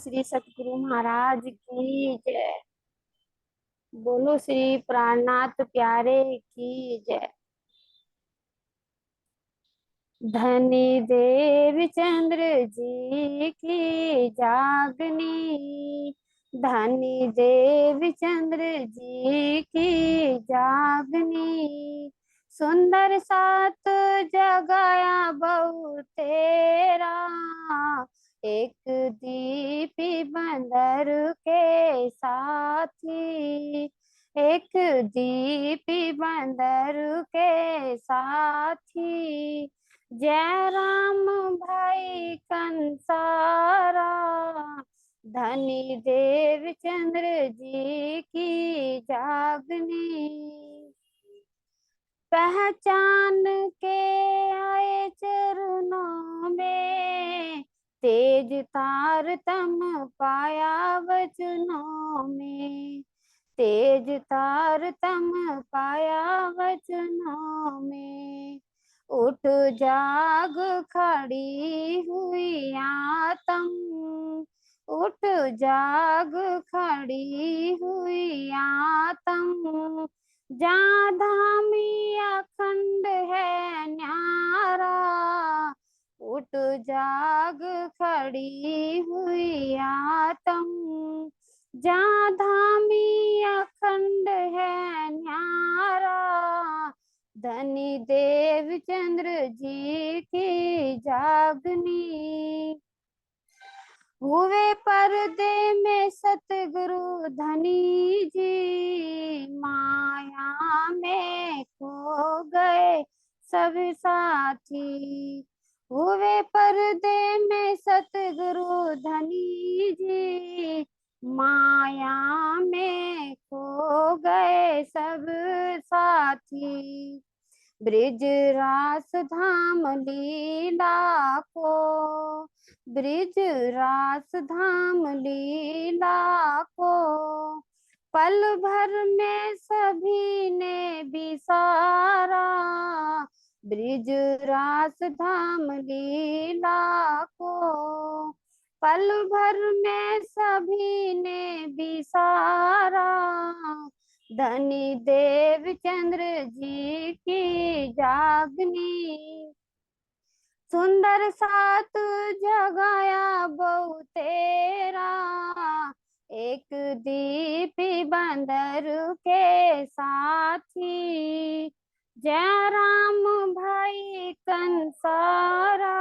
श्री सतगुरु महाराज की जय। बोलो श्री प्राणनाथ प्यारे की जय। धनी देव चंद्र जी की जागनी, धनी देव चंद्र जी की जागनी। सुंदर सात जगाया बहु तेरा, एक दीपी बंदर के साथी, एक दीपी बंदर के साथी। जय राम भाई कंसारा, धनी देव चंद्र जी की जागनी। पहचान के आए चरणों में, तेज तारतम पाया वचनों में, तेज तारतम पाया वचनों में। उठ जाग खड़ी हुई आतम, उठ जाग खड़ी हुई आतम। जहाँ धामी अखंड है न्यारा, उठ जाग खड़ी हुई आतम। जहाँ धामी अखंड है न्यारा, धनी देव चंद्र जी की जागनी। हुए पर्दे में सतगुरु धनी जी, माया में खो गए सब साथी। हुए पर्दे में सतगुरु धनी जी, माया में खो गए सब साथी। ब्रिज रास धाम लीला को, ब्रिज रास धाम लीला को, पल भर में सभी ने बिसारा। ब्रिज रास धाम लीला को, पल भर में सभी ने बिसारा। धनी देव चंद्र जी की जागनी। सुंदर सात जगाया बहु तेरा, एक दीपी बंदर के साथी। जय राम भाई कंसारा,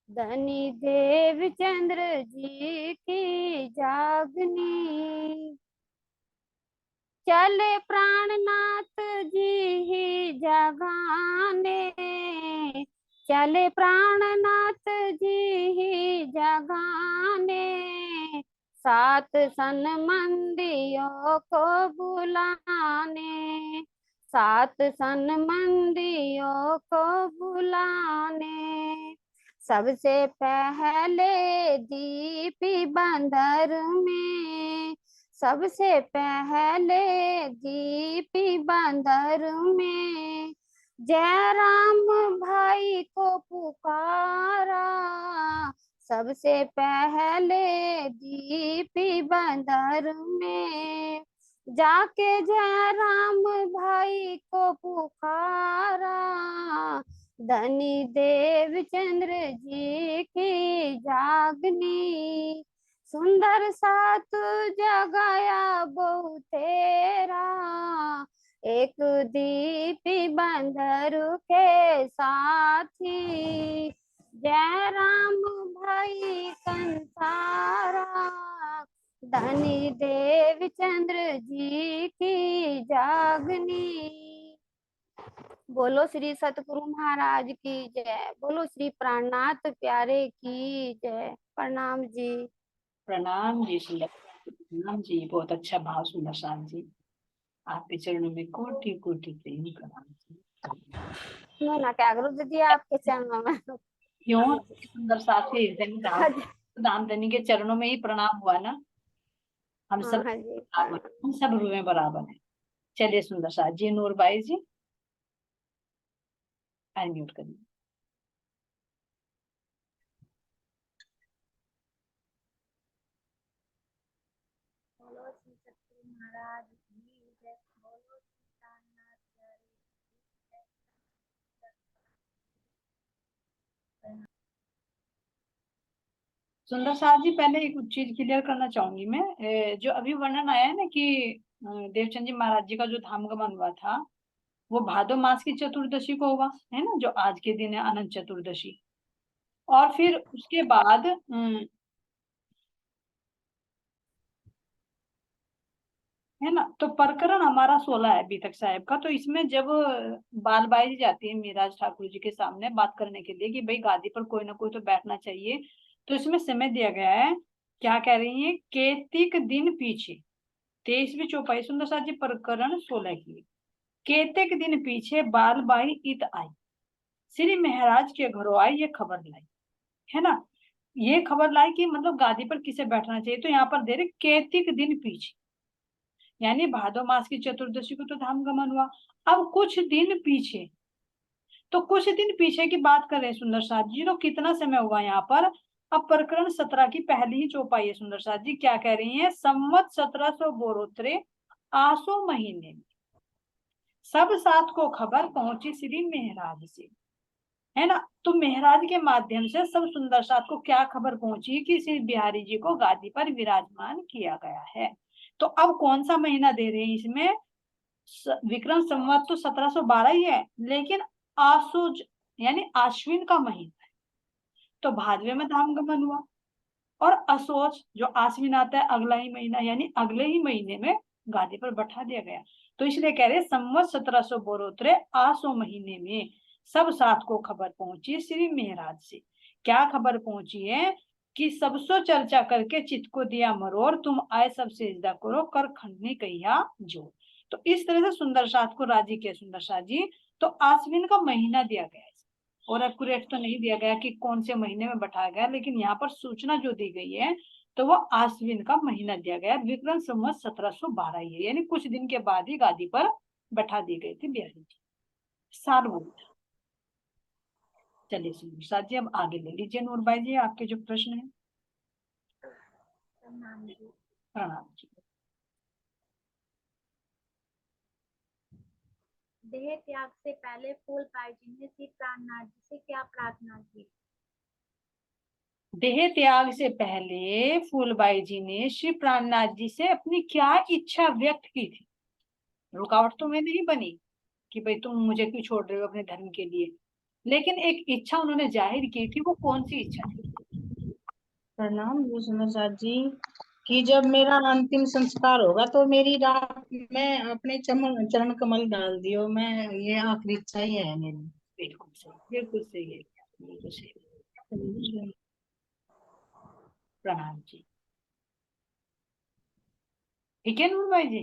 धनी देव चंद्र जी की जागनी। चले प्राणनाथ जी ही जगाने, चले प्राणनाथ जी ही जगाने। सात सन्मंदियों को बुलाने, सात सन्मंदियों को बुलाने। सबसे पहले दीपी बंदर में, सबसे पहले दीपी बंदर में। जय राम भाई को पुकारा, सबसे पहले दीपी बंदर में। जाके जय राम भाई को पुकारा, धनी देव चंद्र जी की जागनी। सुंदर सात जगाया बहु तेरा, एक दीपी बंदर के साथी। जय राम भाई कंसारा, धनी देव चंद्र जी की जागनी। बोलो श्री सतगुरु महाराज की जय। बोलो श्री प्राणनाथ प्यारे की जय। प्रणाम जी। प्रणाम जी सुंदर, प्रणाम जी। बहुत अच्छा भाव सुंदर साथ जी। आपके चरणों में कोटि कोटि प्रेम प्रणाम जी। मैं ना क्या करूँ दीदी आपके चरणों में। क्यों? सुंदर साथ के हृदय में दान देने के चरणों में ही प्रणाम हुआ ना। हम सब हाँ जी। हम सब रूह बराबर है। चलिए सुंदर साथ जी, नूर बाई जी अनम्यूट करिए। श्री सतगुरु महाराज की जय। बोलो श्री प्राणनाथ प्यारे की जय। सुंदर साहब जी, पहले एक चीज क्लियर करना चाहूंगी मैं। जो अभी वर्णन आया है ना कि देवचंद जी महाराज जी का जो धाम गमन हुआ था, वो भादो मास की चतुर्दशी को हुआ है ना, जो आज के दिन है अनंत चतुर्दशी। और फिर उसके बाद है ना, तो प्रकरण हमारा 16 है अभी तक साहब का। तो इसमें जब बाल बाई जाती है मीराज ठाकुर जी के सामने बात करने के लिए कि भाई गादी पर कोई ना कोई तो बैठना चाहिए, तो इसमें समय दिया गया है। क्या कह रही है? केतिक दिन पीछे, 23वीं चौपाई सुंदर साथ जी, प्रकरण 16 की। केतिक दिन पीछे बाल बाई इत आई, श्री महाराज के घरों आई ये खबर लाई, है ना। ये खबर लाई कि मतलब गादी पर किसे बैठना चाहिए, तो यहाँ पर दे रहे केतिक दिन पीछे, यानी भादो मास की चतुर्दशी को तो धाम गमन हुआ। अब कुछ दिन पीछे, तो कुछ दिन पीछे की बात कर रहे हैं सुंदर साथ जी, तो कितना समय हुआ यहाँ पर? अब प्रकरण 17 की पहली ही चौपाई है सुंदर साथ जी, क्या कह रही है? संवत 1772 आसो महीने में सब साथ को खबर पहुंची श्री महाराज से, है ना। तो महाराज के माध्यम से सब सुंदर साथ को क्या खबर पहुंची कि श्री बिहारी जी को गादी पर विराजमान किया गया है। तो अब कौन सा महीना दे रहे हैं इसमें? विक्रम संवत तो 1712 ही है, लेकिन आसुज यानी आश्विन का महीना है, तो भादवे में धाम गमन हुआ। और असोज जो आश्विन आता है अगला ही महीना, यानी अगले ही महीने में गादी पर बैठा दिया गया। तो इसलिए कह रहे संवत 1772 आसो महीने में सब साथ को खबर पहुंची श्री महाराज से। क्या खबर पहुंची है? कि सबसो चर्चा करके चित्त को दिया मरोर, तुम आए सब सेजदा करो कर खंडनी कहिया जोर। तो इस तरह से सुंदर साथ को राजी किया सुंदर साथ जी। तो आश्विन का महीना दिया गया है, और एक्यूरेट तो नहीं दिया गया कि कौन से महीने में बैठाया गया, लेकिन यहाँ पर सूचना जो दी गई है तो वो आश्विन का महीना दिया गया। विक्रम संवत 1712 ही है, यानी कुछ दिन के बाद ही गादी पर बैठा दी गई थी बिहारी जी। साल वो था। चलिए सुनिए साथ जी, अब आगे ले लीजिए नूरबाई जी आपके जो प्रश्न है। प्रणाम जी। प्रणाम जी। देह त्याग से पहले फूलबाई जी ने श्री प्राणनाथ जी से क्या प्रार्थना की? देह त्याग से पहले फूलबाई जी ने श्री प्राणनाथ जी से अपनी क्या इच्छा व्यक्त की थी? रुकावट तो में नहीं बनी कि भाई तुम मुझे क्यों छोड़ रहे हो अपने धर्म के लिए, लेकिन एक इच्छा उन्होंने जाहिर की थी। वो कौन सी इच्छा थी? प्रणाम जी सुनो साथ जी, कि जब मेरा अंतिम संस्कार होगा तो मेरी रात में अपने चरण कमल डाल दियो। मैं ये आखिरी इच्छा ही है मेरी। बिल्कुल सही, बिल्कुल सही है, बिल्कुल सही। प्रणाम जी। ठीक है नूर भाई जी।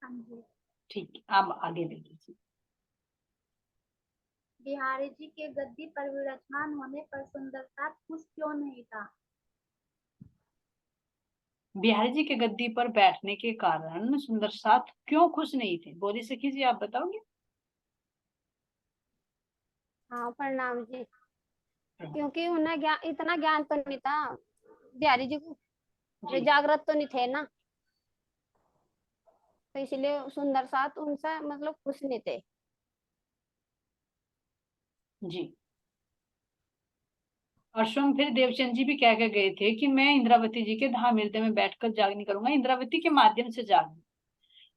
हाँ जी। ठीक है, आप आगे ले लीजिए। बिहारी जी के गद्दी पर विराजमान होने पर सुंदरता खुश क्यों नहीं था? बिहारी जी के गद्दी पर बैठने के कारण सुंदर साथ क्यों खुश नहीं थे? बोली सखी जी, आप बताओगे? हाँ प्रणाम जी। क्योंकि उन्हें ज्ञान, इतना ज्ञान तो नहीं था बिहारी जी को, वे जी जागृत तो नहीं थे ना, तो इसलिए सुंदर साथ उनसे मतलब खुश नहीं थे। जी। और स्वयं फिर देवचंद जी भी कह के गए थे कि मैं इंद्रावती जी के धाम हृदय में बैठकर जागनी करूंगा, इंद्रावती के माध्यम से जागनी।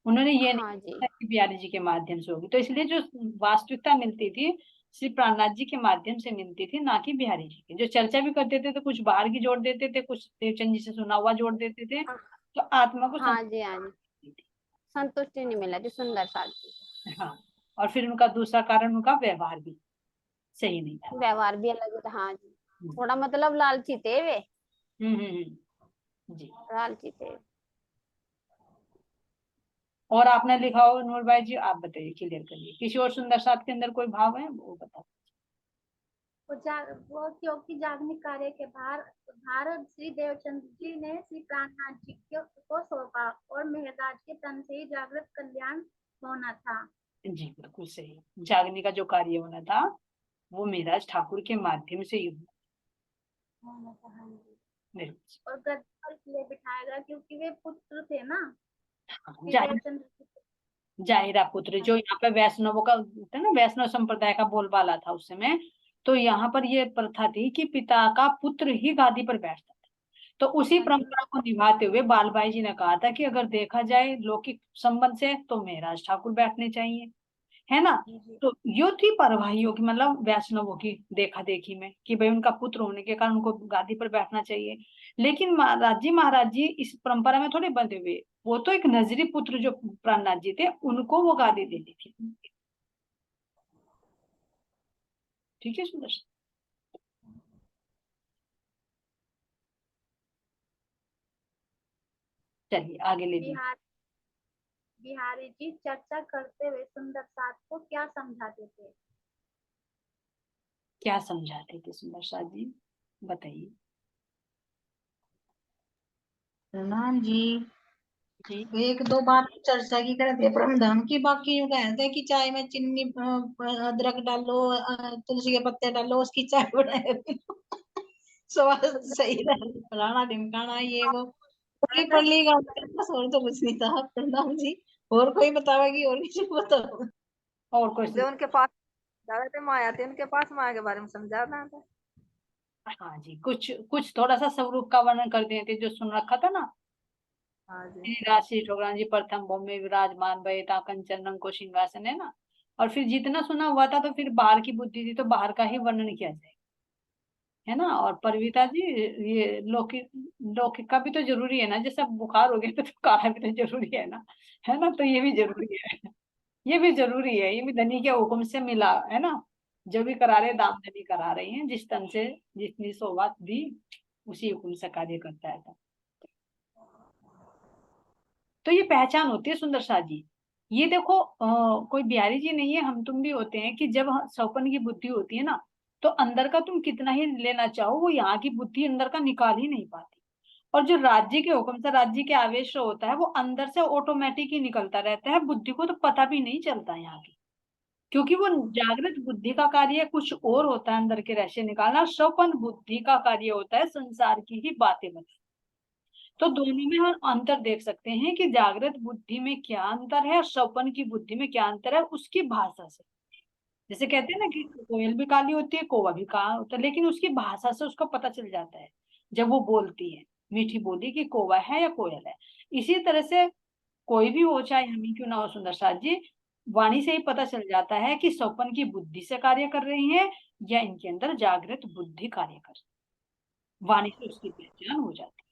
उन्होंने ये नहीं हाँ जी। कहा कि बिहारी जी के माध्यम से होगी। तो इसलिए जो वास्तविकता मिलती थी श्री प्राणनाथ जी के माध्यम से मिलती थी, ना कि बिहारी जी की। जो चर्चा भी करते थे तो कुछ बाहर की जोड़ देते थे, कुछ देवचंद जी से सुना हुआ जोड़ देते थे, हाँ, तो आत्मा को हाँ जी, हाँ जी। संतुष्टि थी। संतुष्टि नहीं मिला थी सुंदर साथ जी। हाँ। और फिर उनका दूसरा कारण उनका व्यवहार भी सही नहीं था। व्यवहार भी अलग था, हाँ जी। हम्म थोड़ा मतलब लालची थे वे। जी। लालची थे। और आपने लिखा हो नूर भाई जी, आप बताइए, क्लियर करिए। किसी और सुंदर साथ के अंदर कोई भाव है वो बताओ। वो क्योंकि जागनिक कार्य के भारत श्री देवचंद जी ने श्री प्राणनाथ जी को सौंपा और मेहराज के तन से ही जागृत कल्याण होना था। जी बिल्कुल सही। जागने का जो कार्य होना था वो मेराज ठाकुर के माध्यम से ही हुआ। होना था, हाँ जी। बिल्कुल। और गद्दी पर इसलिए बिठाया गया क्योंकि वे पुत्र थे ना, श्री जाहिर देवचंद्र जी के। जाहिरा पुत्र, जो यहाँ पे वैष्णवों का होता है ना, वैष्णव संप्रदाय का बोलबाला था उस समय। तो यहाँ पर ये प्रथा थी कि पिता का पुत्र ही गादी पर बैठता था। तो उसी हाँ जी। परंपरा को निभाते हुए बालबाई जी ने कहा था कि अगर देखा जाए लौकिक संबंध से तो महाराज ठाकुर बैठने चाहिए, है ना। जी जी। तो यो थी परवाइयों की, मतलब वैष्णवों की देखा देखी में कि भाई उनका पुत्र होने के कारण उनको गादी पर बैठना चाहिए। लेकिन महाराज जी इस परंपरा में थोड़े बंधे हुए। वो तो एक नजरी पुत्र जो प्राणनाथ जी थे उनको वो गादी देनी थी। ठीक है सुंदर। चलिए आगे ले लीजिए। बिहार बिहारी जी चर्चा करते हुए सुंदर साथ को क्या समझाते थे? क्या समझाते थे सुंदर साथ जी, बताइए। प्रणाम जी। जी। एक दो बार चर्चा की करे थे परम धाम की, बाकी यूं कहते हैं कि चाय में चीनी अदरक डालो, तुलसी के पत्ते डालो, उसकी चाय बनाए स्वाद सही रहे, फलाना ढिमकाना ये वो। पढ़ली पढ़ली का बस, और तो कुछ नहीं था प्रणाम जी। और कोई बतावेगी और किसी को बताओ। और कुछ जो उनके पास जा रहे थे माया थी, उनके पास माया के बारे में समझा रहा था। हाँ जी, कुछ कुछ थोड़ा सा स्वरूप का वर्णन कर दिए थे जो सुन रखा था ना। हाँ जी। राशि ठोकरान जी प्रथम भूमि विराजमान भये ता कंचन रंग को सिंहासन, है ना। और फिर जितना सुना हुआ था तो फिर बाहर की बुद्धि थी तो बाहर का ही वर्णन किया जाए, है ना। और परविता जी, ये लौकिक लौकिक का भी तो जरूरी है ना, जैसे बुखार हो गया तो काढ़ा भी तो जरूरी है ना। तो ये भी जरूरी है, ये भी जरूरी है, ये भी धनी के हुक्म से मिला, है ना। जो भी करा रहे दाम धनी करा रही हैं, जिस तन से जितनी सौगात दी उसी हुक्म से कार्य करता है। तो ये पहचान होती है सुंदर शाह जी। ये देखो कोई बिहारी जी नहीं है, हम तुम भी होते हैं कि जब सौपन की बुद्धि होती है ना, तो अंदर का तुम कितना ही लेना चाहो वो यहाँ की बुद्धि अंदर का निकाल ही नहीं पाती। और जो राज्य के हुक्म से राज्य के आवेश से होता है वो अंदर से ऑटोमेटिक ही निकलता रहता है, बुद्धि को तो पता भी नहीं चलता यहाँ की। क्योंकि वो जागृत बुद्धि का कार्य कुछ और होता है, अंदर के रहस्य निकालना। सौपन बुद्धि का कार्य होता है संसार की ही बातें बताना। तो दोनों में हम अंतर देख सकते हैं कि जागृत बुद्धि में क्या अंतर है और स्वप्न की बुद्धि में क्या अंतर है, उसकी भाषा से। जैसे कहते हैं ना कि कोयल भी काली होती है, कौवा भी काला होता है, लेकिन उसकी भाषा से उसको पता चल जाता है जब वो बोलती है मीठी बोली कि कौवा है या कोयल है। इसी तरह से कोई भी हो, चाहे हम ही क्यों ना हो सुंदर साथ जी, वाणी से ही पता चल जाता है कि स्वप्न की बुद्धि से कार्य कर रही है या इनके अंदर जागृत बुद्धि कार्य कर रही है। वाणी से उसकी पहचान हो जाती है।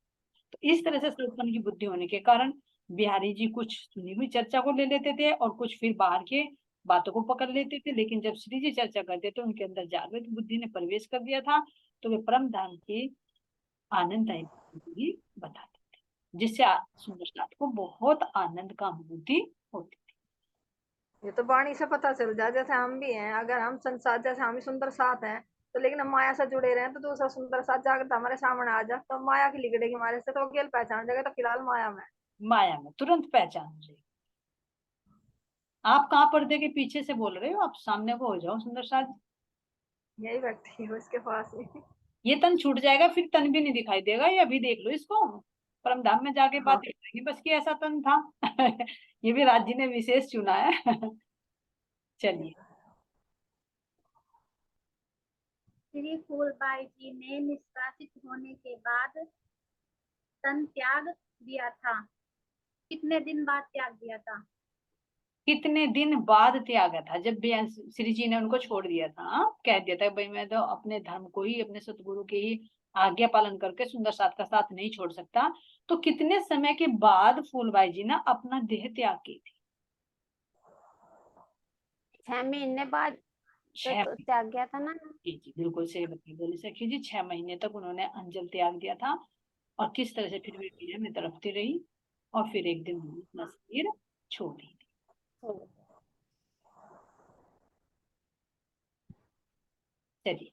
तो इस तरह से स्वप्न की बुद्धि होने के कारण बिहारी जी कुछ सुनी हुई चर्चा को ले लेते थे और कुछ फिर बाहर के बातों को पकड़ लेते थे। लेकिन जब श्री जी चर्चा करते थे उनके अंदर जागृत बुद्धि ने प्रवेश कर दिया था, तो वे परम धाम की आनंददायी बुद्धि बताते थे, जिससे सुंदर साथ को बहुत आनंद का अनुभूति होती थी। ये तो वाणी से पता चल जाए। जैसे हम भी हैं, अगर हम संसार जैसे हम ही सुंदर साथ हैं, तो लेकिन हम माया से जुड़े रहे तो दूसरा सुंदर साथ जागृत हमारे सामने आ जाए तो माया की लिगड़ेगी हमारे से, तो अकेले पहचान जाएगा तो फिलहाल माया में। माया में तुरंत पहचान हो जाएगी। आप कहाँ पर्दे के पीछे से बोल रहे हो, आप सामने को हो जाओ सुंदर साथ। यही व्यक्ति है उसके पास ही। ये तन छूट जाएगा फिर तन भी नहीं दिखाई देगा, ये अभी देख लो इसको, परम धाम में जाके हाँ। बात करेंगे बस कि ऐसा तन था। ये भी राज जी ने विशेष चुना है। चलिए। श्री फूलबाई जी ने निष्कासित होने के बाद तन त्याग दिया था। कितने दिन बाद त्याग दिया था? कितने दिन बाद त्यागा था? जब भी श्री जी ने उनको छोड़ दिया था, हाँ? कह दिया था भाई मैं तो अपने धर्म को ही, अपने सतगुरु के ही आज्ञा पालन करके सुंदर साथ का साथ नहीं छोड़ सकता। तो कितने समय के बाद फूलबाई जी ने अपना देह त्याग की थी? 6 महीने बाद छह तो त्याग गया था ना। जी जी बिल्कुल सही बताइए बोली सखी जी, 6 महीने तक उन्होंने अंजल त्याग दिया था। और किस तरह से फिर वे पीढ़े में तड़पती रही और फिर एक दिन उन्होंने अपना शरीर छोड़ दी थी। चलिए।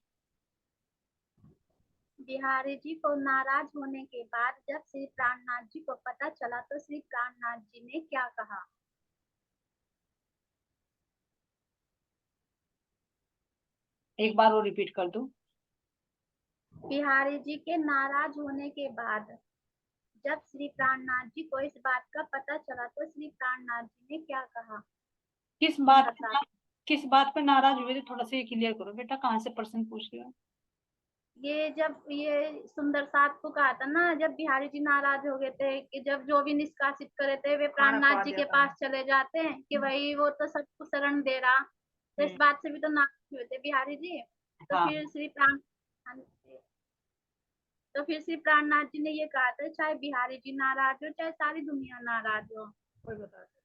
बिहारी जी को नाराज होने के बाद जब श्री प्राणनाथ जी को पता चला तो श्री प्राणनाथ जी ने क्या कहा? एक बार वो रिपीट कर दूं। बिहारी जी के नाराज होने के बाद जब श्री प्राणनाथ जी को इस बात का पता चला तो श्री प्राणनाथ जी ने क्या कहा? किस बात सुंदर पे, साथ। किस बात पे नाराज हुए थे? थोड़ा सा ये क्लियर करो बेटा, कहाँ से प्रश्न पूछ रहे हो? ये जब ये सुंदर साथ को कहा था ना, जब बिहारी जी नाराज हो गए थे कि जब जो भी निष्कासित करे थे वे खाना प्राणनाथ खवा जी दिया के था। पास चले जाते हैं कि भाई वो तो सबको शरण दे रहा, तो इस बात से भी तो नाराज हुए थे बिहारी जी। तो हाँ, फिर तो फिर श्री प्राणनाथ जी ने ये कहा था, चाहे बिहारी जी नाराज हो चाहे सारी दुनिया नाराज हो। कोई बता दे।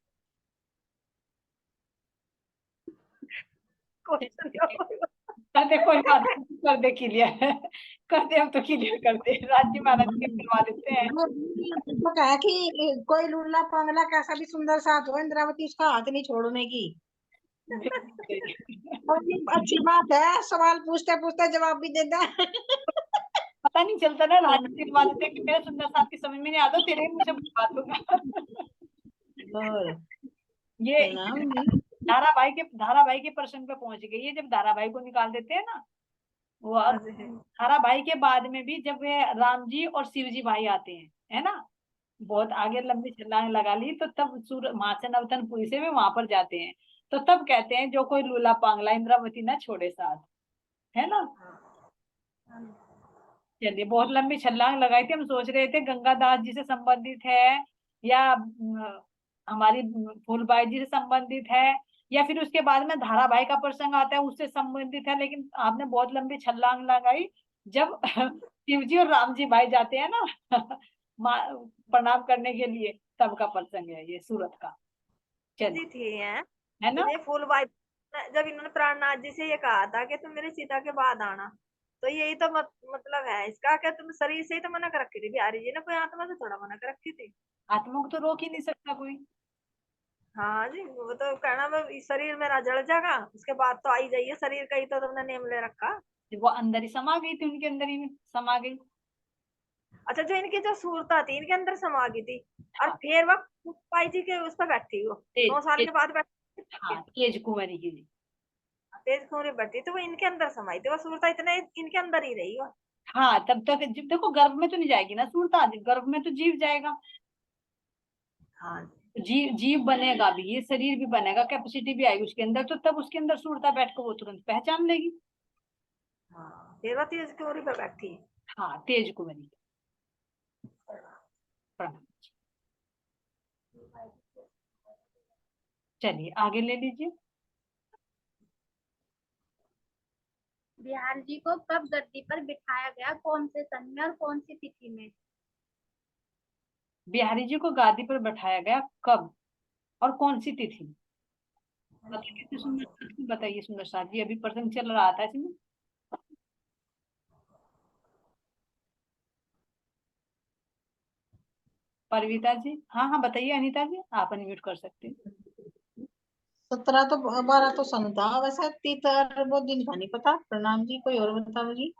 क्वेश्चन का कोई कर दे, कोई बात नहीं, कर दे क्लियर, कर दे, हम तो क्लियर कर दे, राज्य महाराज के करवा देते हैं। वो कहा कि कोई लूला पंगला कैसा भी सुंदर साथ हो, इंद्रावती उसका हाथ नहीं छोड़ने की। और ये अच्छी बात है, सवाल पूछते पूछते जवाब भी देता है। पता नहीं चलता ना, राज्य करवा देते हैं कि मेरे सुंदर साथ की समझ में नहीं आता, तेरे मुंह से बुझवा दूंगा। और ये प्रणाम जी। धारावाहिक के प्रश्न पे पहुंच गई है, जब धारावाहिक को निकाल देते हैं ना, वो हाँ जी। धारावाहिक के बाद में भी जब वे राम जी और शिव जी भाई आते हैं, है ना, बहुत आगे लंबी छलांग लगा ली, तो तब माचन अवतनपुरी से वे वहां पर जाते हैं, तो तब कहते हैं जो कोई लूला पांगला इंद्रावती ना छोड़े साथ, है ना। चलिए, बहुत लंबी छलांग लगाई थी, हम सोच रहे थे गंगादास जी से संबंधित है, या हमारी फूलबाई जी से संबंधित है, या फिर उसके बाद में धारावाहिक का प्रसंग आता है उससे संबंधित है, लेकिन आपने बहुत लंबी छलांग लगाई जब शिव जी और राम जी भाई जाते हैं ना प्रणाम करने के लिए, तब का प्रसंग है ये सूरत का। जी चलिए, थी है। है ना। ये फूलबाई जब इन्होंने प्राणनाथ जी से ये कहा था कि तुम मेरी सीता के बाद आना, तो यही तो मतलब है इसका, क्या तुम शरीर से ही तो मना कर रखी थी बिहारी जी ने, कोई आत्मा से थोड़ा मना कर रखी थी। आत्मा को तो रोक ही नहीं सकता कोई। हाँ जी, वो तो कहना मैं शरीर मेरा जल जाएगा, उसके बाद तो आई जाइए, शरीर का ही तो तुमने नेम ले रखा। वो अंदर ही समा गई थी, उनके अंदर ही समा गई। अच्छा, जो इनकी जो सूरता थी इनके अंदर समा गई थी, और हाँ, फिर वह फूलबाई जी के उस पर बैठी, वो तेज 9 साल के तेज, बाद बैठी। हाँ, तेज कुंवरी की। तेज खूंरी बैठी तो वो इनके अंदर समाई थी, वो सूरता इतने इनके अंदर ही रही वो। हाँ, तब तक जब देखो गर्भ में तो नहीं जाएगी ना सूरता, गर्भ में तो जीव जाएगा, हाँ जीव बनेगा भी, ये शरीर भी बनेगा, कैपेसिटी भी आएगी उसके अंदर, तो तब उसके अंदर सूरता बैठ कर वो तुरंत पहचान लेगी। हाँ, फिर वो तेज खूंरी पे बैठी। हाँ, तेज कुंवरी। प्रणाम। चलिए आगे ले लीजिए। बिहार जी को कब गद्दी पर बिठाया गया, कौन से सन में और कौन सी तिथि में? बिहारी जी को गादी पर बैठाया गया कब और कौन सी तिथि में? बताइए कितने सुंदर साथ, बताइए सुंदर साथ जी, अभी प्रसंग चल रहा था इसमें। परविता जी, हाँ हाँ बताइए, अनीता जी आप अनम्यूट कर सकते हैं। 17 तो 12 तो सन था वैसे, तीतर वो दिन का नहीं पता। प्रणाम जी, कोई और बताओ जी।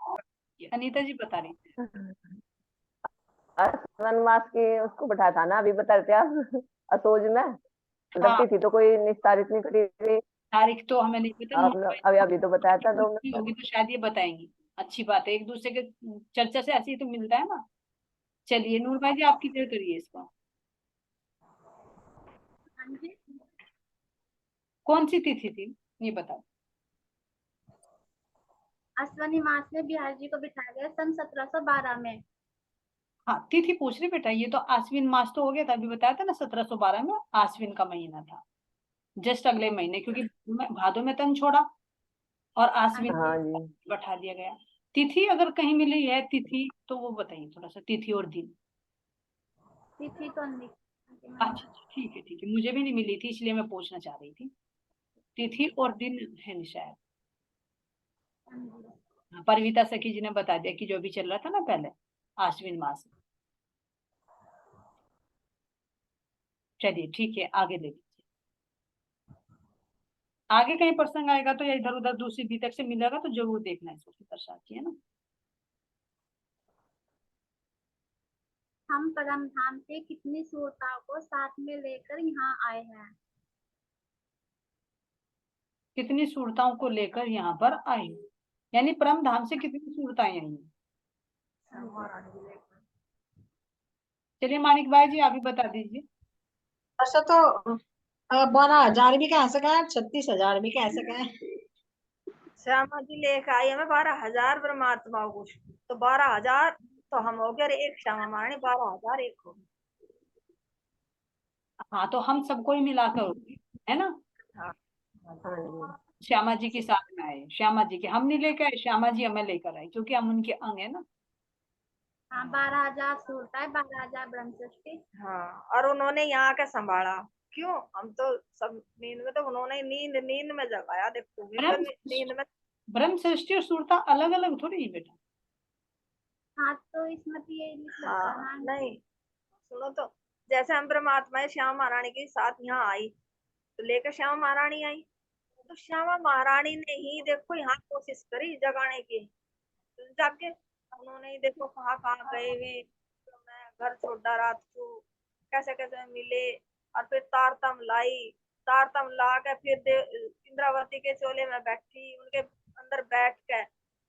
अनीता जी बता रही थी। वनवास की उसको बैठाया था ना, अभी बता रहे थे आप असोज में, मतलब हाँ, तिथि तो कोई निस्तारित नहीं करी थी। तारीख तो हमें नहीं पता, आपने अभी अभी तो बताया था 2 मिनट। होगी तो शायद ये बताएंगी। अच्छी बात है, एक दूसरे के चर्चा से ऐसे ही तो मिलता है ना। चलिए नूर भाई जी, आप क्लियर करिए इसको, हाँ जी। कौन सी तिथि थी ये बताओ। अश्वनी मास में बिहार जी को बिठाया गया सन 1712 में। हाँ, तिथि पूछ रही बेटा, ये तो आश्विन मास तो हो गया था, अभी बताया था ना 1712 में आश्विन का महीना था, जस्ट अगले महीने, क्योंकि भादों में तन छोड़ा और हाँ आश्विन जी। हाँ जी, बैठा दिया गया। तिथि अगर कहीं मिली है तिथि, तो वो बताइए थोड़ा सा, तिथि और दिन। तिथि तो नहीं। अच्छा अच्छा, ठीक है ठीक है, मुझे भी नहीं मिली थी इसलिए मैं पूछना चाह रही थी। तिथि और दिन है नहीं शायद। हाँ जी। हाँ, परविता सखी जी ने बता दिया कि जो भी चल रहा था ना पहले, आश्विन मास। चलिए ठीक है, आगे ले लीजिए। आगे कहीं प्रसंग आएगा तो या इधर उधर दूसरी भीतर से मिलेगा तो जरूर देखना है इसको दर्शाती है ना। हम परम धाम से कितनी सूरताओं को साथ में लेकर यहाँ आए हैं? कितनी सूरताओं को लेकर यहाँ पर आई, यानी परम धाम से कितनी सूरताएं आई हैं। महारानी के लेख में। चलिए मानिक भाई जी आप भी बता दीजिए। ऐसा तो 12,000 भी कह सका है, 36,000 भी कह सका है। श्यामा जी लेके आई हमें 12,000 परमात्माओं को, तो 12,000 तो हम हो गए और एक श्यामा महारानी, 12,000 एक हो गए। हाँ तो हम सबको ही मिलाकर होगी है ना। हाँ हाँ जी। श्यामा जी के साथ में आए, श्यामा जी के हम नहीं लेकर आए, श्यामा जी हमें लेकर आए क्योंकि हम उनके अंग है ना। हाँ 12,000 सूरत है, 12,000 ब्रह्मसृष्टि। हाँ, और उन्होंने यहाँ के संभाला। क्यों? हम तो सब नींद में, तो उन्होंने नींद नींद में जगाया। देखो भी तो नींद में। ब्रह्म सृष्टि और सुरता अलग अलग थोड़ी है बेटा। हाँ तो इसमें तो ये लिख रखा है हाँ ना। नहीं, सुनो तो, जैसे हम परमात्मा श्यामा महारानी के साथ यहाँ आई, तो लेकर श्यामा महारानी आई, तो श्यामा महारानी ने ही देखो यहाँ कोशिश करी जगाने की। तो जाके उन्होंने ही देखो कहाँ कहाँ गए हुए, तो मैं घर छोड़ा रात को, कैसे कैसे मिले, और फिर तारतम लाई, तारतम ला के फिर इंद्रावती के चोले में बैठी, उनके अंदर बैठ के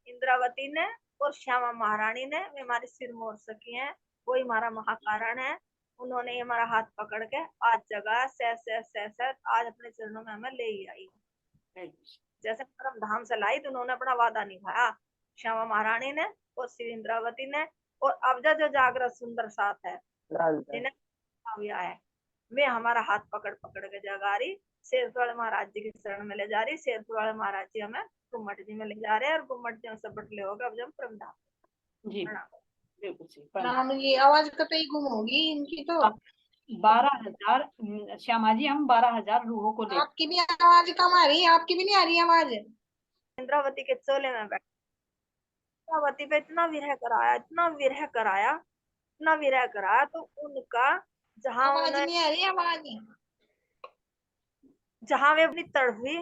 इंद्रावती ने और श्यामा महारानी ने, वे हमारे सिर मोर सकी हैं, वही हमारा महाकारण है। उन्होंने हमारा हाथ पकड़ के आज जगह सह आज अपने चरणों में हमें ले ही आई। जैसे परम धाम से लाई, तो उन्होंने अपना वादा निभाया श्यामा महारानी ने और श्री इंद्रावती ने। और अब जो जागृत सुंदर साथ है जिन्हें आविया है, वे हमारा हाथ पकड़ पकड़ के जगा रही, शेरपुर महाराज जी के शरण में ले जा रही। शेरपुर महाराज जी हमें गुम्मट जी में ले जा रहे हैं, और गुम्मट जी से बटले होगा अब जब परम धाम। जी बिल्कुल सही। राम जी आवाज कतई ही गुम होगी इनकी तो। 12,000 श्यामा जी हम 12,000 रूहों को ले। आपकी भी आवाज कम आ रही है, आपकी भी नहीं आ रही आवाज। इंद्रावती के चोले में बैठ, इंद्रावती पे इतना विरह कराया, इतना विरह कराया, इतना विरह कराया, तो उनका जहां आवाज नहीं आ रही आवाज। जहां वे अपनी तड़फी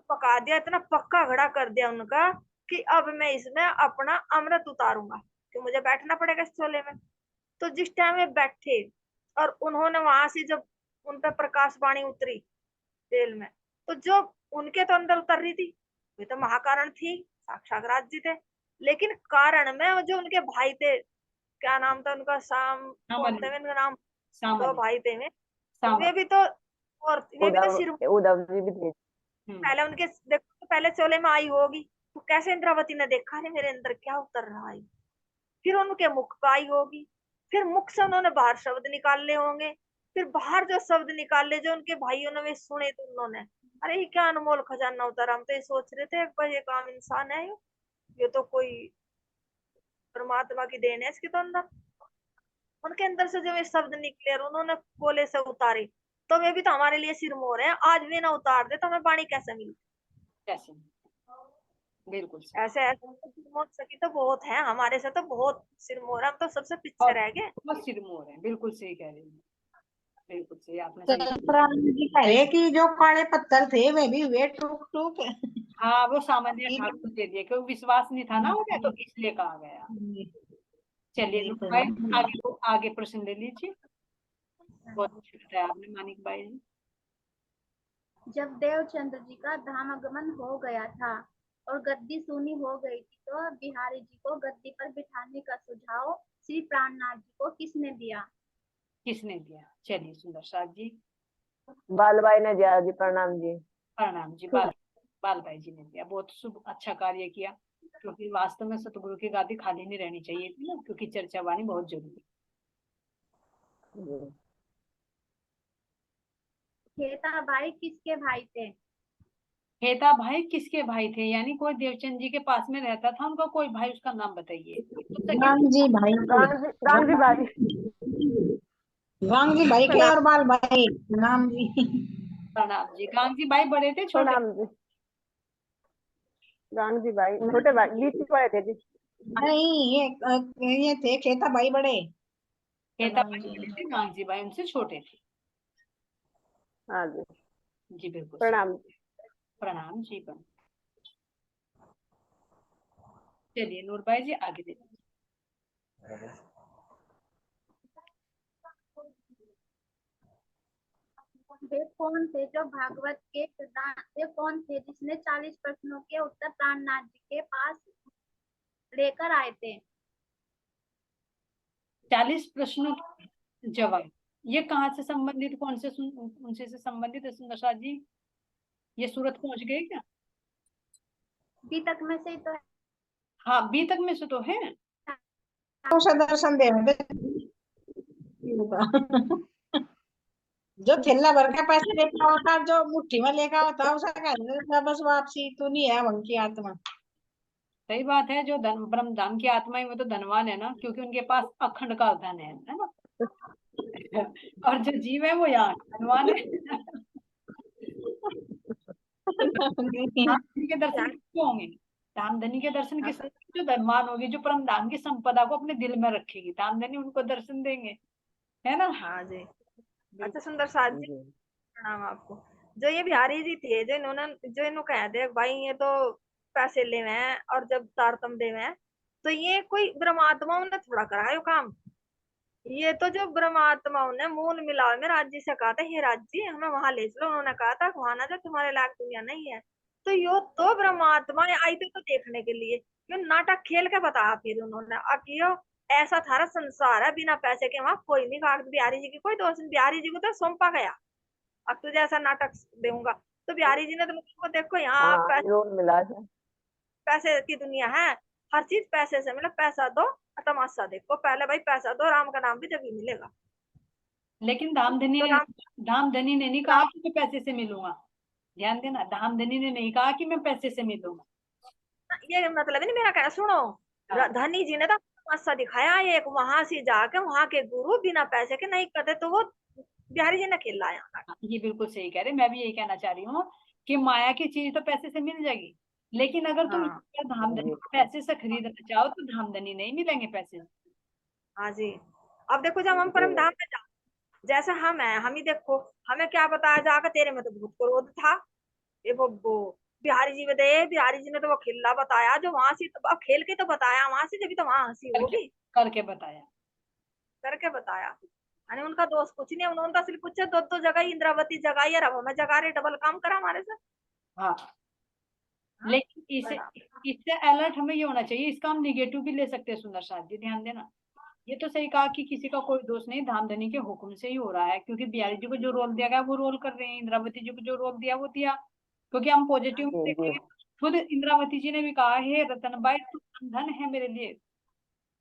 पका दिया, इतना पक्का घड़ा कर दिया उनका कि अब मैं इसमें अपना अमृत उतारूंगा, कि मुझे बैठना पड़ेगा इस चोले में। तो जिस टाइम वे बैठे और उन्होंने वहां से जब उन पर प्रकाश वाणी उतरी तेल में, तो जो उनके तो अंदर उतर रही थी, वे तो महाकारण थी, साक्षात राज जी थे। लेकिन कारण में जो उनके भाई थे, क्या नाम था उनका, कौन थे उनका नाम, दो भाई थे वे, तो वे भी तो, और वे भी तो सिर, उद्धव जी भी थे। पहले उनके देखो, पहले चोले में आई होगी, तो कैसे इंद्रावती ने देखा है मेरे अंदर क्या उतर रहा है। फिर उनके मुख पर आई होगी, फिर मुख से उन्होंने बाहर शब्द निकाले होंगे, फिर बाहर जो शब्द निकाले जो उनके भाइयों ने वे सुने, तो उन्होंने, अरे ये क्या अनमोल खजाना उतारा। हम तो ये सोच रहे थे भाई ये काम इंसान है, ये तो कोई परमात्मा की देन है इसके तो अंदर। उनके अंदर से जो ये शब्द निकले और उन्होंने कोले से उतारे, तो वे भी तो हमारे लिए सिरमौर है। आज वे ना उतार दे तो हमें वाणी कैसे मिली। कैसे? बिल्कुल ऐसे ऐसे सिरमौर सकी तो बहुत है, हमारे से तो बहुत सिरमौर, हम तो सबसे पीछे रह गए। बहुत सिरमौर है, बिल्कुल सही कह रही है, बिल्कुल सही आपने तो सही। प्राण जी कह रहे कि जो काले पत्थर थे वे भी हुए टूक टूक। हाँ वो सामान्य ठाकुर दे दिया क्योंकि विश्वास नहीं था ना उन्हें, तो इसलिए कहा गया। चलिए बिल्कुल। भाई आगे आगे प्रश्न ले लीजिए। बहुत अच्छा बताया आपने मानिक भाई जी। जब देवचंद्र जी का धामागमन हो गया था और गद्दी सूनी हो गई थी, तो बिहारी जी को गद्दी पर बिठाने का सुझाव श्री प्राणनाथ जी को किसने दिया? किसने दिया? चलिए सुंदर साथ जी। बालबाई ने दिया जी, प्रणाम जी। प्रणाम जी। बाल भाई जी ने दिया, बहुत शुभ अच्छा कार्य किया, क्योंकि वास्तव में सतगुरु की गादी खाली नहीं रहनी चाहिए थी ना, क्योंकि चर्चा वाणी बहुत जरूरी। खेता भाई किसके भाई थे? खेता भाई किसके भाई थे, यानी कोई देवचंद जी के पास में रहता था, उनका कोई भाई, उसका नाम बताइए। राम जी भाई थे। राम जी भाई। राम जी भाई के और बाल भाई राम जी। प्रणाम जी। गांग जी भाई बड़े थे छोटे? प्रणाम जी। राम जी भाई छोटे भाई, बीच में पड़े थे जी। नहीं ये थे खेता भाई बड़े। खेता भाई बड़े थे, गांग जी भाई उनसे छोटे थे। हाँ जी। जी बिल्कुल सही। प्रणाम जी। प्रणाम जी। प्रणाम। चलिए नूर भाई जी आगे देखिए। वे कौन थे जो भागवत के प्रधान, वे कौन थे जिसने 40 प्रश्नों के उत्तर प्राणनाथ जी के पास लेकर आए थे। 40 प्रश्नों के जवाब, ये कहाँ से संबंधित, कौन से उनसे से संबंधित है सुंदर साथ जी? ये सूरत पहुंच गए क्या? बी तक में से तो हाँ, बी तक में से तो है। उसे दर्शन दे रहे थे। जो थैला भर के पैसे लेता होता, जो मुट्ठी में लेकर होता, उसे कहते बस वापसी तो नहीं है उनकी आत्मा। सही बात है, जो धन ब्रह्म धाम की आत्मा है वो तो धनवान है ना, क्योंकि उनके पास अखंड का धन है ना। और जो जीव है वो यहाँ धनवान है। धामधनी के दर्शन किसको होंगे? धामधनी के दर्शन किस, जो धनवान होगी, जो परम धाम की संपदा को अपने दिल में रखेगी, धामधनी उनको दर्शन देंगे, है ना। हाँ जी। अच्छा सुंदर साथ जी, प्रणाम आपको। जो ये बिहारी जी थे, जो इन्होंने जो इन्हों कह दे भाई ये तो पैसे ले हैं और जब तारतम दे हैं, तो ये कोई ब्रह्मात्माओं ने थोड़ा करा है यो काम। ये तो जो ब्रह्मात्माओं ने मूल मिलाव में राज्य से कहा था, हे राज्य हमें वहां ले चलो, उन्होंने कहा था वहां ना जो तुम्हारे लायक दुनिया नहीं है। तो यो तो ब्रह्मात्मा आई थी तो देखने के लिए, यो नाटक खेल के बताया फिर उन्होंने अकियो ऐसा थारा संसार है, बिना पैसे के वहां कोई नहीं कागज, बिहारी जी की कोई दोष नहीं, बिहारी जी को तो सौंपा गया अब तुझे ऐसा नाटक दूंगा। तो बिहारी जी ने तो मुझको देखो यहाँ हाँ रोल मिला है। पैसे की दुनिया है, हर चीज पैसे से, मतलब पैसा दो तमाशा देखो, पहले भाई पैसा दो, राम का नाम भी जब ही मिलेगा। लेकिन तो राम धामधनी ने नहीं कहा राम कि मैं पैसे से मिलूंगा। ध्यान देना, धामधनी ने नहीं कहा कि मैं पैसे से मिलूंगा। ये मतलब ही नहीं मेरा, कह सुनो, हाँ, धनी जी ने तो तमाशा दिखाया एक, वहां से जाके वहां के गुरु बिना पैसे के नहीं करते, तो वो बिहारी जी ने खेला यहाँ। ये बिल्कुल सही कह रहे, मैं भी यही कहना चाह रही हूँ कि माया की चीज तो पैसे से मिल जाएगी, लेकिन अगर तुम हाँ धामधनी ये को पैसे से खरीदना चाहो तो धामधनी नहीं मिलेंगे पैसे से। हाँ जी। अब देखो जब हम परम धाम में जैसे हम हैं, हम ही देखो, हमें क्या बताया जाकर तेरे में तो भूत क्रोध था, ये वो बिहारी जी में दे, बिहारी जी ने तो वो खिल्ला बताया जो वहां से, तो अब खेल के तो बताया वहां से, जब तो वहां हंसी करके होगी, करके बताया। करके बताया। यानी उनका दोष कुछ नहीं, उन्होंने तो सिर्फ कुछ दो दो जगह इंद्रावती जगह है, अब हमें जगा रहे, डबल काम करा हमारे से। हाँ, हाँ लेकिन इसे इससे अलर्ट हमें ये होना चाहिए, इसका हम निगेटिव भी ले सकते हैं सुंदर साथ जी, ध्यान देना। ये तो सही कहा कि किसी का कोई दोष नहीं, धामधनी के हुक्म से ही हो रहा है, क्योंकि बिहारी जी को जो रोल दिया गया वो रोल कर रहे हैं, इंद्रावती जी को जो रोल दिया वो दिया, क्योंकि हम पॉजिटिव में जी देखेंगे। खुद इंद्रावती जी ने भी कहा, हे रतनबाई तू धन है मेरे लिए,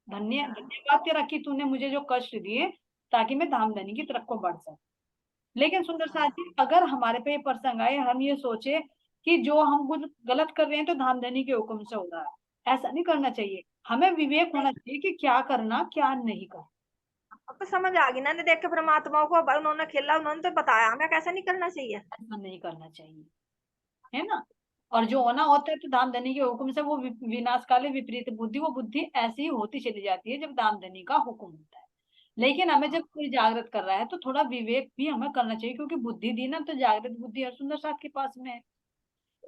धन्यवाद तेरा कि तूने मुझे जो कष्ट दिए ताकि मैं धामधनी की तरफ को बढ़ सकूं। लेकिन सुंदर साथ जी, अगर हमारे पे ये प्रसंग आए, हम ये सोचे कि जो हम कुछ गलत कर रहे हैं तो धामधनी के हुक्म से हो रहा है, ऐसा नहीं करना चाहिए। हमें विवेक होना चाहिए कि क्या करना क्या नहीं करना। अब तो समझ आ गई ना, देख के परमात्मा को, भाई उन्होंने खेला, उन्होंने तो बताया हमें कैसा नहीं करना चाहिए। ऐसा नहीं करना चाहिए, है ना। और जो होना होता है तो धामधनी के हुक्म से वो विनाश काले विपरीत बुद्धि, वो बुद्धि ऐसी ही होती चली जाती है जब धामधनी का हुक्म होता है। लेकिन हमें जब कोई जागृत कर रहा है तो थोड़ा विवेक भी हमें करना चाहिए, क्योंकि बुद्धि दी ना तो जागृत बुद्धि हर सुंदर साथ के पास में है।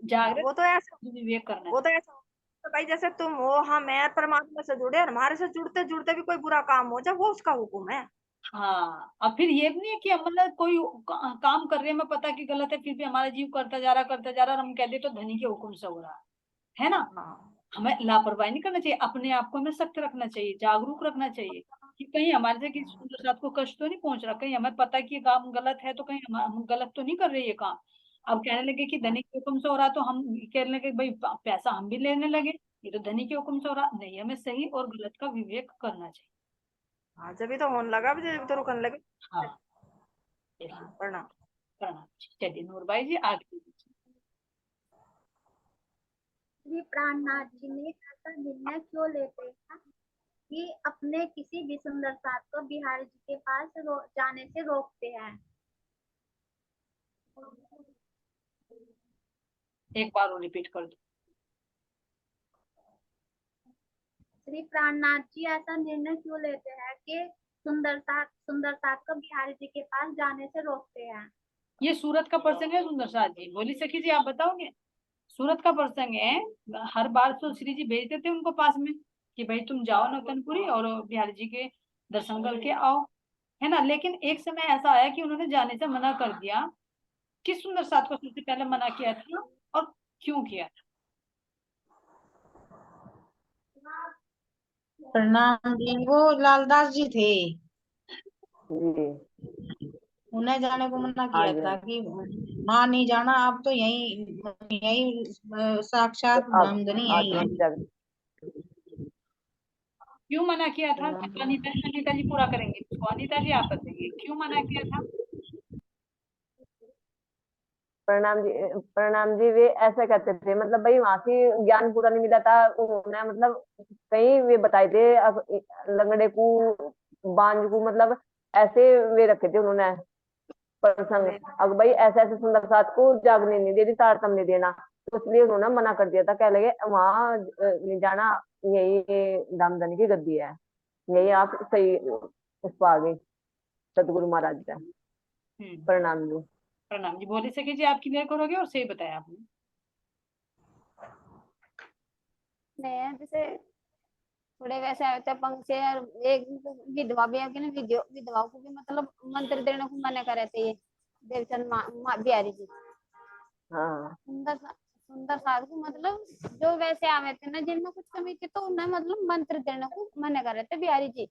जागृत वो तो ऐसा विवेक करना वो तो चाहिए। ऐसा तो भाई जैसे तुम हो, हम है, परमात्मा से जुड़े, और हमारे से जुड़ते जुड़ते भी कोई बुरा काम हो जाए, वो उसका हुक्म है। हाँ, अब फिर ये भी नहीं है कि हम मतलब कोई काम कर रहे हैं, हमें पता कि गलत है, फिर भी हमारा जीव करता जा रहा और हम कह दे तो धनी के हुक्म से हो रहा है ना। हाँ हमें लापरवाही नहीं करना चाहिए, अपने आप को हमें सख्त रखना चाहिए, जागरूक रखना चाहिए कि कहीं हमारे से किसी सुंदर साथ को कष्ट तो नहीं पहुंच रहा, कहीं हमें पता है कि ये काम गलत है, तो कहीं हम गलत तो नहीं कर रहे ये काम। अब कहने लगे कि धनी के हुक्म से हो रहा, तो हम कहने लगे भाई पैसा हम भी लेने लगे, ये तो धनी के हुक्म से हो रहा नहीं, हमें सही और गलत का विवेक करना चाहिए। हाँ, जब भी तो होने लगा, जब तो रुकने लगे। हाँ, यही प्रणाम। करना चाहिए। चलिए नूर भाई जी आगे। श्री प्राणनाथ जी ने ऐसा निर्णय क्यों लेते हैं कि अपने किसी भी सुंदर साथ को बिहारी जी के पास जाने से रोकते हैं? एक बार और रिपीट कर दो। श्री प्राणनाथ जी ऐसा निर्णय क्यों लेते हैं कि सुंदर साथ को बिहारी जी के पास जाने से रोकते हैं? ये सूरत का प्रसंग है सुंदर साथ जी, बोली सखी जी आप बताओगे। सूरत का प्रसंग है, हर बार तो श्री जी भेज देते उनको पास में कि भाई तुम जाओ नौतनपुरी और बिहारी जी के दर्शन करके आओ, है ना। लेकिन एक समय ऐसा आया कि उन्होंने जाने से मना कर दिया। किस सुंदर साथ को सबसे पहले मना किया था और क्यों किया था? प्रणाम जी। वो लालदास जी थे, जी। उन्हें जाने को मना हाँ किया जी, था कि वहां नहीं जाना, अब तो यही यही साक्षात अब धामधनी यही आत्मा है। की जाग। क्यों मना किया था? अनीता अनीता जी पूरा करेंगे इसको। अनीता जी आप बताइए क्यों मना किया था? प्रणाम जी। प्रणाम जी, वे ऐसा कहते थे, मतलब भाई वहां से ज्ञान पूरा नहीं मिला था उन्होंने, मतलब कहीं वे बताए थे अब लंगड़े को, बांझ को, मतलब ऐसे वे रखे थे उन्होंने प्रसंग। अब भाई ऐसे ऐसे सुंदर साथ को जागने नहीं देती, तारतम्य नहीं देना, तो इसलिए उन्होंने मना कर दिया था। कह लगे वहां नहीं जाना, यही दामदनी की गद्दी है, यही आप सही उस पर आ गई सतगुरु महाराज का। प्रणाम जी। प्रणाम जी। बोले सके जी आप क्लियर करोगे और सही बताया आपने। मैं जैसे थोड़े वैसे आते पंख से, और एक विधवा भी है कि ना, विधवाओं को भी मतलब मंत्र देने को मना करे थे ये देवचंद बिहारी जी। हाँ सुंदर साध को मतलब जो वैसे आवे थे ना, जिनमें कुछ कमी थी, तो उन्हें मतलब मंत्र देने को मना करे थे बिहारी जी,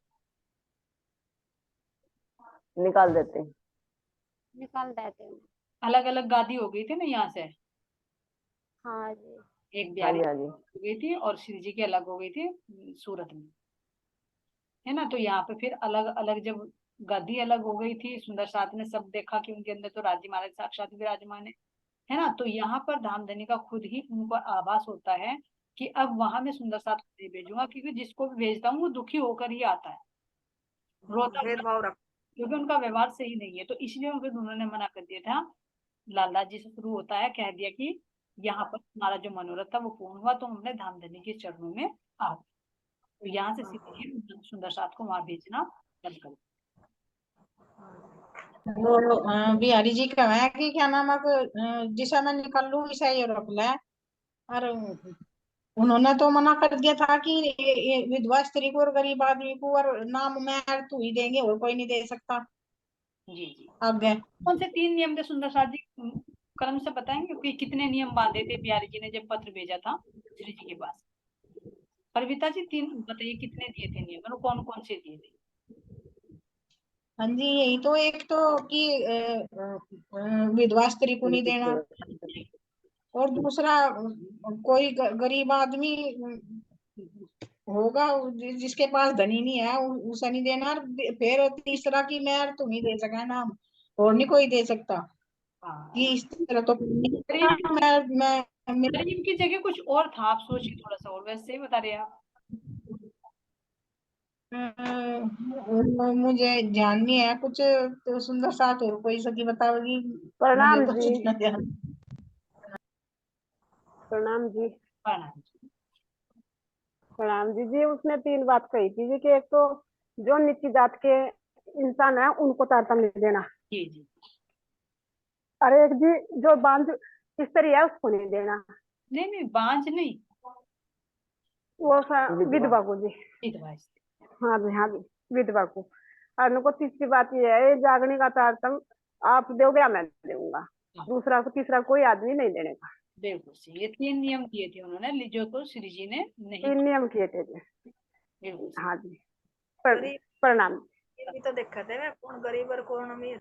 निकाल देते। निकाल देते हैं। अलग अलग गादी हो गई थी ना यहाँ से, हाँ जी। एक हाँ बिहारी जी, हाँ जी। हो गई थी और श्री जी की अलग हो गई थी सूरत में, है ना। तो यहाँ पे फिर अलग अलग जब गद्दी अलग हो गई थी, सुंदर साथ ने सब देखा कि उनके अंदर तो राज्य महाराज साक्षात विराजमान है ना। तो यहाँ पर धामधनी का खुद ही उनको आभास होता है कि अब वहां मैं सुंदर साथ को नहीं भेजूंगा, क्योंकि जिसको भी भेजता हूँ वो दुखी होकर ही आता है, रोता हुआ, भेदभाव रख। क्योंकि उनका व्यवहार सही नहीं है। तो इसलिए फिर उन्होंने मना कर दिया था। लाला जी से शुरू होता है, कह दिया कि यहाँ पर हमारा जो मनोरथ था वो पूर्ण हुआ, तो हमने धामधनी के चरणों में आ गए। तो यहाँ से सीधे सुंदर साथ को वहां भेजना बंद कर। वो बिहारी जी का है कि क्या नाम है जिसे मैं निकाल लू इसे ये रोक ले। और उन्होंने तो मना कर दिया था कि ये विधवा स्त्री को और गरीब आदमी को और नाम में तू ही देंगे और कोई नहीं दे सकता। जी जी। आगे कौन से 3 नियम थे सुंदर साथ जी? क्रम से बताएंगे कि कितने नियम बांधे थे बिहारी जी ने जब पत्र भेजा था श्री जी के पास? परविता जी 3 बताइए कितने दिए थे नियम, और कौन कौन से दिए थे? हाँ जी, यही तो एक तो कि विधवा स्त्री को नहीं देना, और दूसरा कोई गरीब आदमी होगा जिसके पास धनी नहीं है उसे नहीं देना। और फिर तीसरा कि मैं तुम ही दे सका नाम, और नहीं कोई दे सकता। हाँ, ये इस तरह तो नहीं था। गरीब गरीब की जगह कुछ और था, आप सोचिए थोड़ा सा, और वैसे ही बता रहे हैं आप। मुझे ध्यान नहीं है कुछ, तो सुंदर साथ और कोई सकी बताओगी। मुझे प्रणाम तो जी। कुछ न ध्यान। प्रणाम जी। प्रणाम जी। प्रणाम जी। जी उसने 3 बात कही थी जी, कि एक तो जो नीची जात के इंसान है उनको तारतम्य देना, जी जी। और एक जी जो बांझ स्त्री है उसको नहीं देना, नहीं नहीं, बांझ नहीं, वो विधवा को जी। विधवा स्त्री। हाँ जी, हाँ जी, विधवा को। और उनको तीसरी बात ये है, जागने का तारतम्य आप दोगे या मैं दूंगा, हाँ, दूसरा को तीसरा कोई आदमी नहीं देने का। बिल्कुल सही। ये 3 नियम दिए थे उन्होंने, जो को श्री जी ने नहीं 3 नियम किए थे जी। बिल्कुल सही। हाँ जी। गरीब प्रणाम। ये भी तो दिक्कत है ना, कौन गरीब और कौन अमीर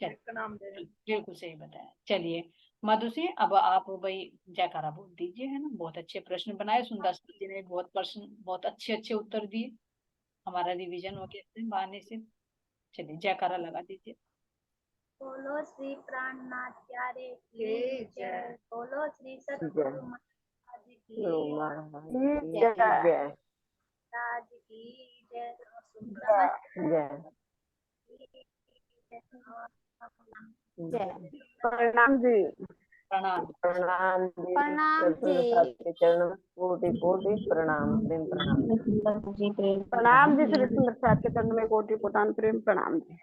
चल, एक का नाम दे रहे। बिल्कुल सही बताया। चलिए मधु सिंह, अब आप भाई जयकारा बोल दीजिए, है ना। बहुत अच्छे प्रश्न बनाए, सुंदर जी ने बहुत प्रश्न, बहुत अच्छे अच्छे उत्तर दिए, हमारा रिवीजन हो गया इससे बहाने से। चलिए जयकारा लगा दीजिए। बोलो श्री प्राणनाथ प्यारे की जय। बोलो श्री सतगुरु जय महाराज की जय जय महाराज की जय। नमस्ते जय जी। जय। प्रणाम जी। प्रणाम। प्रणाम जी। प्रणाम सतगुरु साहब जी। के चरणों में कोटि कोटि प्रणाम, प्रेम प्रणाम। जी प्रेम प्रणाम जी। श्री सुंदर साहब के चरणों में कोटि कोटि प्रेम प्रणाम जी।